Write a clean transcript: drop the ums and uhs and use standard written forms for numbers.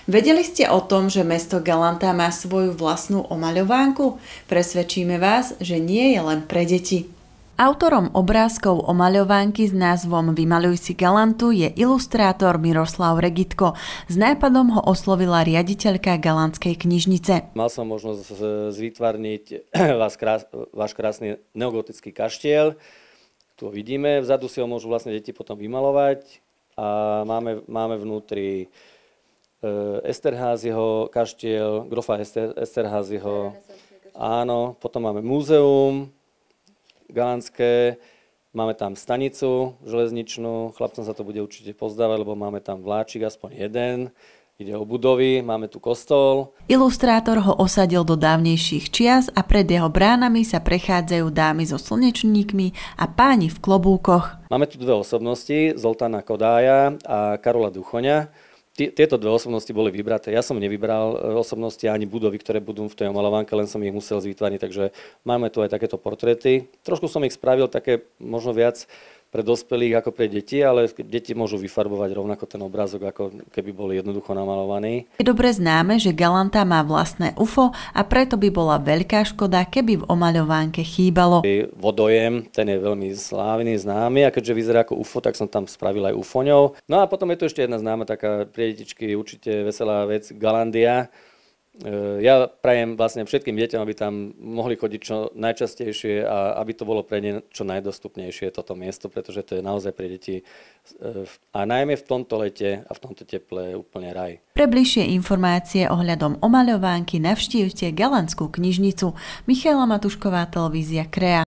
Vedeli ste o tom, že mesto Galanta má svoju vlastnú omaľovánku? Presvedčíme vás, že nie je len pre deti. Autorom obrázkov omaľovánky s názvom Vymaľuj si Galantu je ilustrátor Miroslav Regitko. S nápadom ho oslovila riaditeľka Galantskej knižnice. Mal som možnosť zvýtvarniť váš krásny neogotický kaštiel. Tu ho vidíme, vzadu si ho môžu vlastne deti potom vymalovať a máme vnútri Esterházieho kaštiel, grofa Esterházieho. Áno, potom máme múzeum galantské, máme tam stanicu železničnú, chlapcom sa to bude určite pozdávať, lebo máme tam vláčik, aspoň jeden. Ide o budovy, máme tu kostol. Ilustrátor ho osadil do dávnejších čias a pred jeho bránami sa prechádzajú dámy so slnečníkmi a páni v klobúkoch. Máme tu dve osobnosti, Zoltána Kodája a Karola Duchoňa. Tieto dve osobnosti boli vybraté. Ja som nevybral osobnosti ani budovy, ktoré budú v tej omaľovánke, len som ich musel zvýtvarniť, takže máme tu aj takéto portréty. Trošku som ich spravil také možno viac pre dospelých ako pre deti, ale deti môžu vyfarbovať rovnako ten obrázok, ako keby bol jednoducho namalovaný. Je dobre známe, že Galanta má vlastné UFO a preto by bola veľká škoda, keby v omaľovánke chýbalo. Vodojem, ten je veľmi slávny, známy a keďže vyzerá ako UFO, tak som tam spravil aj UFOňov. No a potom je tu ešte jedna známa taká pre detičky určite veselá vec, Galandia. Ja prajem vlastne všetkým deťom, aby tam mohli chodiť čo najčastejšie a aby to bolo pre ne čo najdostupnejšie toto miesto, pretože to je naozaj pre deti a najmä v tomto lete a v tomto teple úplne raj. Pre bližšie informácie ohľadom omaľovánky navštívte Galantskú knižnicu. Michaela Matušková, televízia Krea.